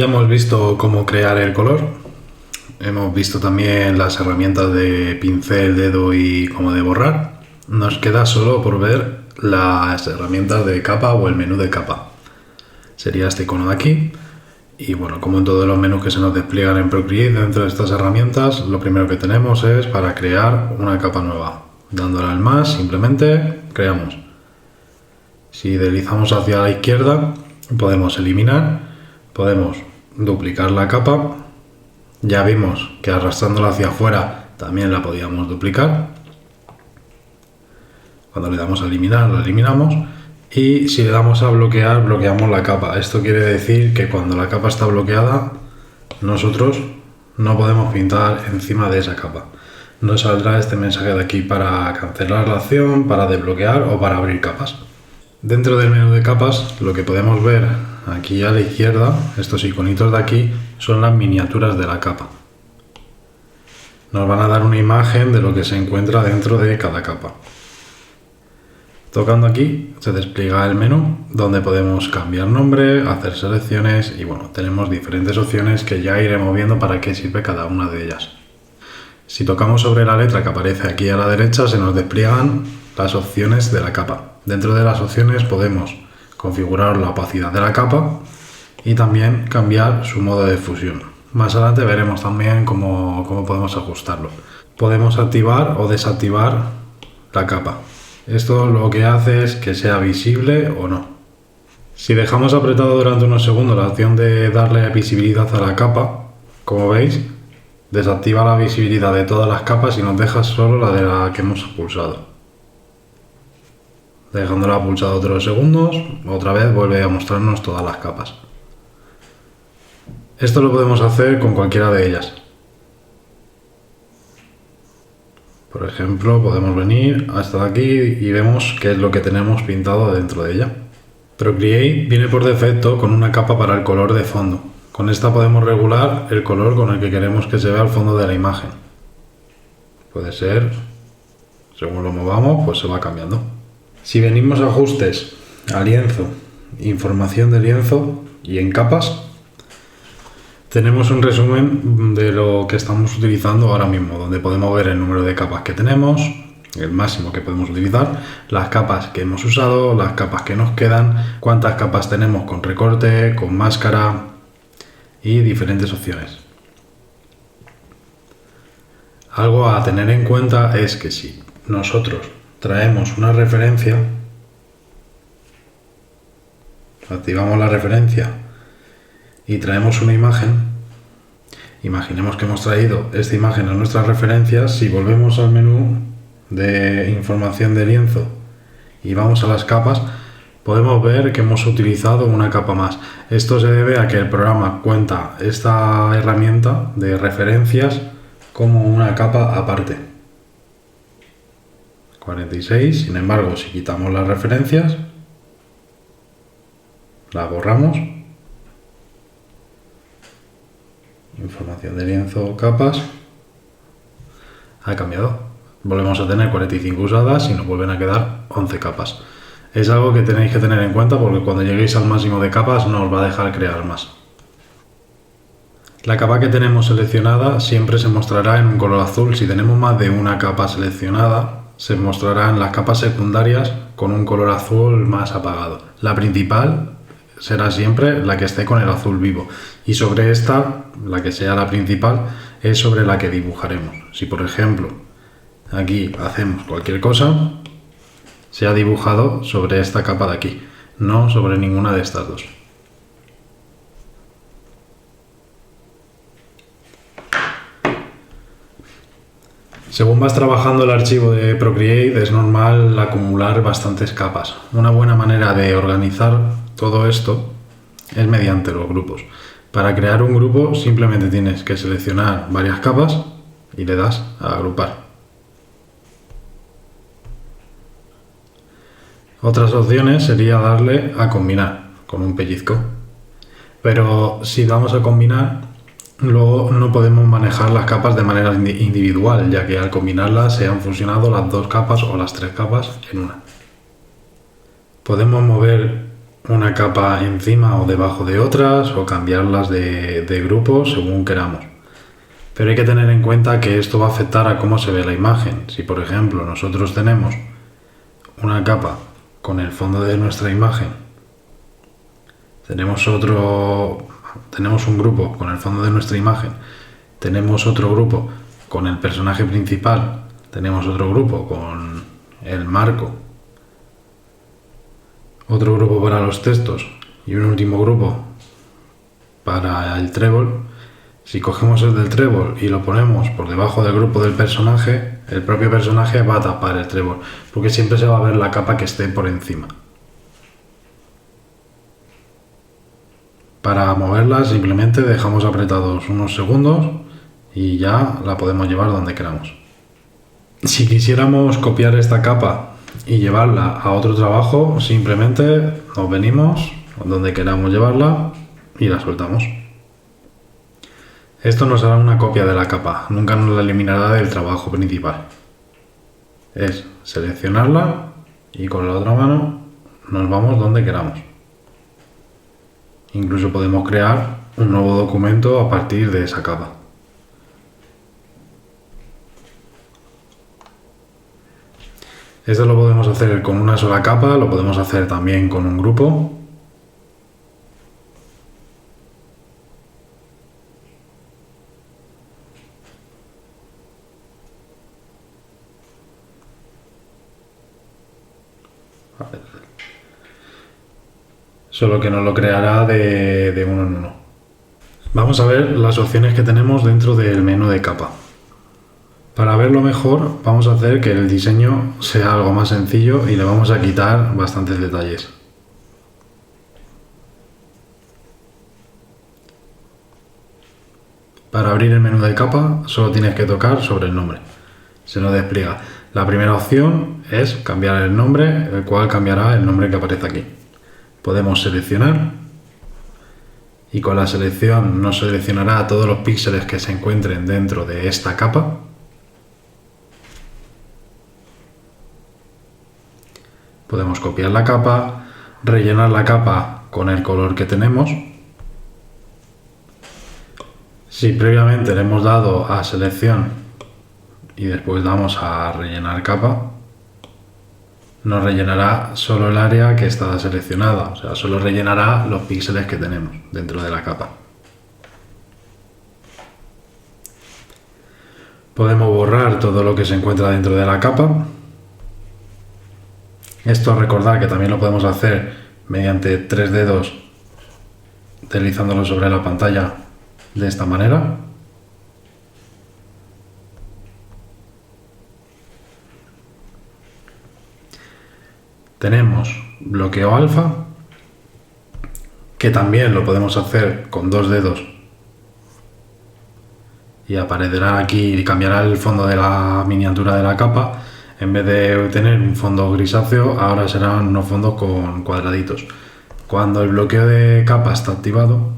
Ya hemos visto cómo crear el color, hemos visto también las herramientas de pincel, dedo y cómo de borrar. Nos queda solo por ver las herramientas de capa o el menú de capa. Sería este icono de aquí. Y bueno, como en todos los menús que se nos despliegan en Procreate dentro de estas herramientas, lo primero que tenemos es para crear una capa nueva. Dándole al más, simplemente creamos. Si deslizamos hacia la izquierda, podemos eliminar, podemos duplicar la capa. Ya vimos que arrastrándola hacia afuera también la podíamos duplicar. Cuando le damos a eliminar, la eliminamos. Y si le damos a bloquear, bloqueamos la capa. Esto quiere decir que cuando la capa está bloqueada, nosotros no podemos pintar encima de esa capa. Nos saldrá este mensaje de aquí para cancelar la acción, para desbloquear o para abrir capas. Dentro del menú de capas, lo que podemos ver aquí a la izquierda, estos iconitos de aquí, son las miniaturas de la capa. Nos van a dar una imagen de lo que se encuentra dentro de cada capa. Tocando aquí se despliega el menú donde podemos cambiar nombre, hacer selecciones y bueno, tenemos diferentes opciones que ya iremos viendo para qué sirve cada una de ellas. Si tocamos sobre la letra que aparece aquí a la derecha se nos despliegan las opciones de la capa. Dentro de las opciones podemos configurar la opacidad de la capa y también cambiar su modo de fusión. Más adelante veremos también cómo podemos ajustarlo. Podemos activar o desactivar la capa. Esto lo que hace es que sea visible o no. Si dejamos apretado durante unos segundos la opción de darle visibilidad a la capa, como veis, desactiva la visibilidad de todas las capas y nos deja solo la de la que hemos pulsado. Dejándola pulsada otros segundos, otra vez vuelve a mostrarnos todas las capas. Esto lo podemos hacer con cualquiera de ellas. Por ejemplo, podemos venir hasta aquí y vemos qué es lo que tenemos pintado dentro de ella. Procreate viene por defecto con una capa para el color de fondo. Con esta podemos regular el color con el que queremos que se vea el fondo de la imagen. Puede ser, según lo movamos, pues se va cambiando. Si venimos a ajustes, a lienzo, información de lienzo y en capas, tenemos un resumen de lo que estamos utilizando ahora mismo, donde podemos ver el número de capas que tenemos, el máximo que podemos utilizar, las capas que hemos usado, las capas que nos quedan, cuántas capas tenemos con recorte, con máscara y diferentes opciones. Algo a tener en cuenta es que si nosotros traemos una referencia, activamos la referencia y traemos una imagen, imaginemos que hemos traído esta imagen a nuestras referencias, si volvemos al menú de información de lienzo y vamos a las capas, podemos ver que hemos utilizado una capa más. Esto se debe a que el programa cuenta esta herramienta de referencias como una capa aparte. 46, sin embargo, si quitamos las referencias, las borramos, información de lienzo, capas, ha cambiado. Volvemos a tener 45 usadas y nos vuelven a quedar 11 capas. Es algo que tenéis que tener en cuenta porque cuando lleguéis al máximo de capas no os va a dejar crear más. La capa que tenemos seleccionada siempre se mostrará en un color azul. Si tenemos más de una capa seleccionada, se mostrarán las capas secundarias con un color azul más apagado. La principal será siempre la que esté con el azul vivo y sobre esta, la que sea la principal, es sobre la que dibujaremos. Si por ejemplo aquí hacemos cualquier cosa, se ha dibujado sobre esta capa de aquí, no sobre ninguna de estas dos. Según vas trabajando el archivo de Procreate es normal acumular bastantes capas. Una buena manera de organizar todo esto es mediante los grupos. Para crear un grupo simplemente tienes que seleccionar varias capas y le das a agrupar. Otras opciones sería darle a combinar con un pellizco. Pero si vamos a combinar, luego no podemos manejar las capas de manera individual, ya que al combinarlas se han fusionado las dos capas o las tres capas en una. Podemos mover una capa encima o debajo de otras o cambiarlas de grupo según queramos. Pero hay que tener en cuenta que esto va a afectar a cómo se ve la imagen. Si por ejemplo nosotros tenemos una capa con el fondo de nuestra imagen, tenemos un grupo con el fondo de nuestra imagen, tenemos otro grupo con el personaje principal, tenemos otro grupo con el marco, otro grupo para los textos y un último grupo para el trébol. Si cogemos el del trébol y lo ponemos por debajo del grupo del personaje, el propio personaje va a tapar el trébol, porque siempre se va a ver la capa que esté por encima. Para moverla simplemente dejamos apretados unos segundos y ya la podemos llevar donde queramos. Si quisiéramos copiar esta capa y llevarla a otro trabajo, simplemente nos venimos donde queramos llevarla y la soltamos. Esto nos hará una copia de la capa, nunca nos la eliminará del trabajo principal. Es seleccionarla y con la otra mano nos vamos donde queramos. Incluso podemos crear un nuevo documento a partir de esa capa. Esto lo podemos hacer con una sola capa, lo podemos hacer también con un grupo. Solo que nos lo creará de uno en uno. Vamos a ver las opciones que tenemos dentro del menú de capa. Para verlo mejor, vamos a hacer que el diseño sea algo más sencillo y le vamos a quitar bastantes detalles. Para abrir el menú de capa, solo tienes que tocar sobre el nombre. Se nos despliega. La primera opción es cambiar el nombre, el cual cambiará el nombre que aparece aquí. Podemos seleccionar y con la selección nos seleccionará todos los píxeles que se encuentren dentro de esta capa. Podemos copiar la capa, rellenar la capa con el color que tenemos. Si previamente le hemos dado a selección y después damos a rellenar capa, nos rellenará solo el área que está seleccionada, o sea, solo rellenará los píxeles que tenemos dentro de la capa. Podemos borrar todo lo que se encuentra dentro de la capa. Esto recordad que también lo podemos hacer mediante 3 dedos deslizándolo sobre la pantalla de esta manera. Tenemos bloqueo alfa, que también lo podemos hacer con 2 dedos y aparecerá aquí y cambiará el fondo de la miniatura de la capa. En vez de tener un fondo grisáceo, ahora serán unos fondos con cuadraditos. Cuando el bloqueo de capa está activado,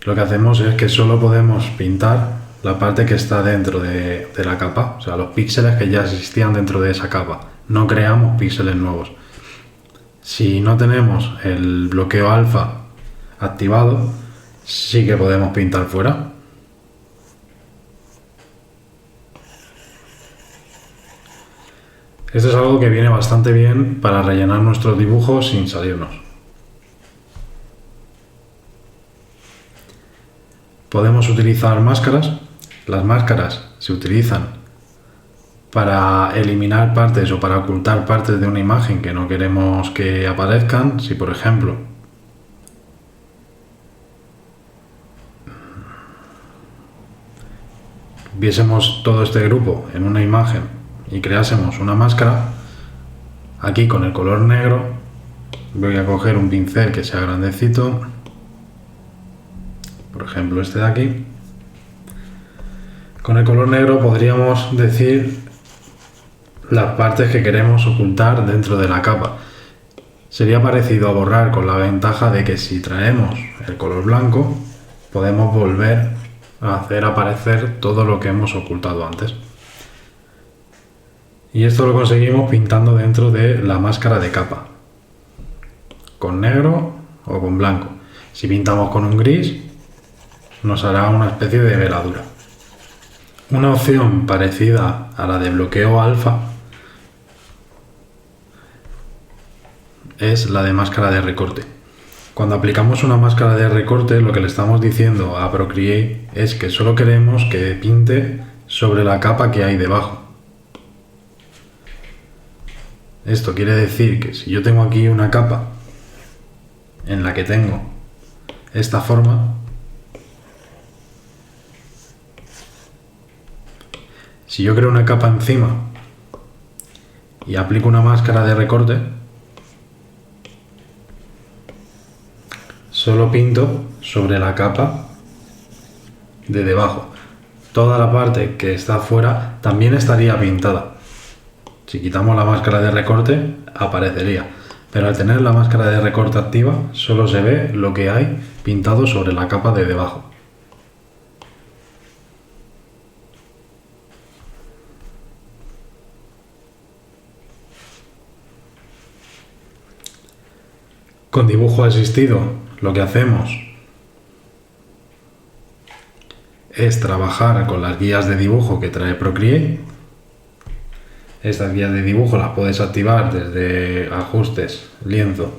lo que hacemos es que solo podemos pintar la parte que está dentro de la capa, o sea, los píxeles que ya existían dentro de esa capa. No creamos píxeles nuevos. Si no tenemos el bloqueo alfa activado, sí que podemos pintar fuera. Esto es algo que viene bastante bien para rellenar nuestros dibujos sin salirnos. Podemos utilizar máscaras. Las máscaras se utilizan para eliminar partes o para ocultar partes de una imagen que no queremos que aparezcan. Si por ejemplo viésemos todo este grupo en una imagen y creásemos una máscara, aquí con el color negro voy a coger un pincel que sea grandecito, por ejemplo este de aquí. Con el color negro podríamos decir las partes que queremos ocultar dentro de la capa. Sería parecido a borrar, con la ventaja de que si traemos el color blanco podemos volver a hacer aparecer todo lo que hemos ocultado antes. Y esto lo conseguimos pintando dentro de la máscara de capa. con negro o con blanco. Si pintamos con un gris, nos hará una especie de veladura. Una opción parecida a la de bloqueo alfa es la de máscara de recorte. Cuando aplicamos una máscara de recorte, lo que le estamos diciendo a Procreate es que solo queremos que pinte sobre la capa que hay debajo. Esto quiere decir que si yo tengo aquí una capa en la que tengo esta forma, si yo creo una capa encima y aplico una máscara de recorte, solo pinto sobre la capa de debajo. Toda la parte que está afuera también estaría pintada. Si quitamos la máscara de recorte, aparecería. Pero al tener la máscara de recorte activa, solo se ve lo que hay pintado sobre la capa de debajo. Con dibujo asistido, lo que hacemos es trabajar con las guías de dibujo que trae Procreate. Estas guías de dibujo las puedes activar desde ajustes, lienzo,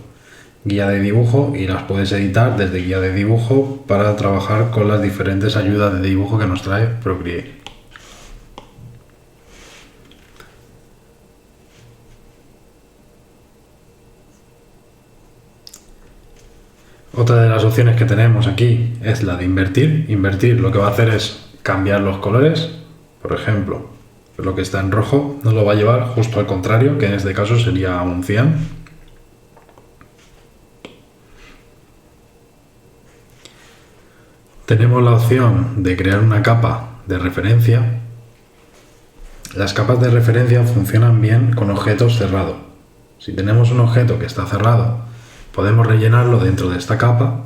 guía de dibujo, y las puedes editar desde guía de dibujo para trabajar con las diferentes ayudas de dibujo que nos trae Procreate. Otra de las opciones que tenemos aquí es la de invertir. Invertir lo que va a hacer es cambiar los colores. Por ejemplo, lo que está en rojo nos lo va a llevar justo al contrario, que en este caso sería un cian. Tenemos la opción de crear una capa de referencia. Las capas de referencia funcionan bien con objetos cerrados. Si tenemos un objeto que está cerrado, podemos rellenarlo dentro de esta capa,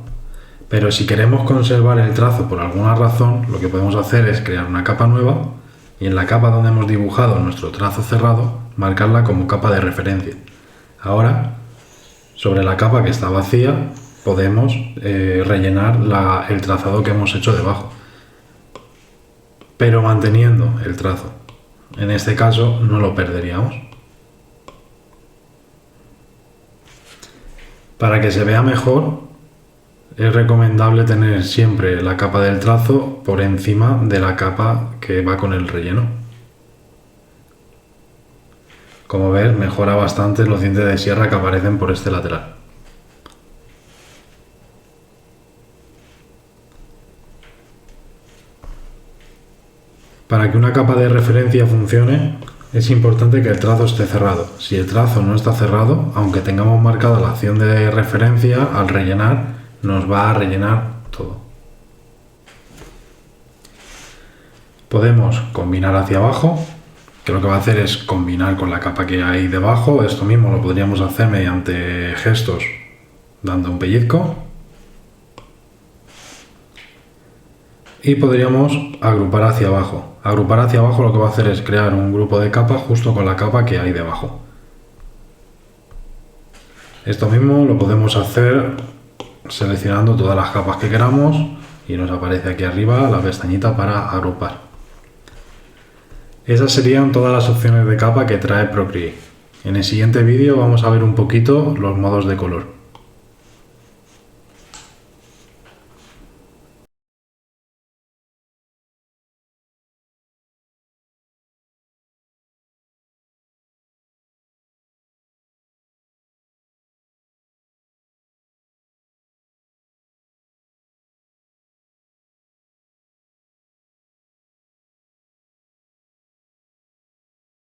pero si queremos conservar el trazo por alguna razón, lo que podemos hacer es crear una capa nueva y en la capa donde hemos dibujado nuestro trazo cerrado, marcarla como capa de referencia. Ahora, sobre la capa que está vacía, podemos rellenar el trazado que hemos hecho debajo, pero manteniendo el trazo. En este caso no lo perderíamos. Para que se vea mejor, es recomendable tener siempre la capa del trazo por encima de la capa que va con el relleno. Como ves, mejora bastante los dientes de sierra que aparecen por este lateral. Para que una capa de referencia funcione, es importante que el trazo esté cerrado. Si el trazo no está cerrado, aunque tengamos marcada la acción de referencia, al rellenar nos va a rellenar todo. Podemos combinar hacia abajo, que lo que va a hacer es combinar con la capa que hay debajo. Esto mismo lo podríamos hacer mediante gestos, dando un pellizco. Y podríamos agrupar hacia abajo. Agrupar hacia abajo lo que va a hacer es crear un grupo de capas justo con la capa que hay debajo. Esto mismo lo podemos hacer seleccionando todas las capas que queramos y nos aparece aquí arriba la pestañita para agrupar. Esas serían todas las opciones de capa que trae Procreate. En el siguiente vídeo vamos a ver un poquito los modos de color.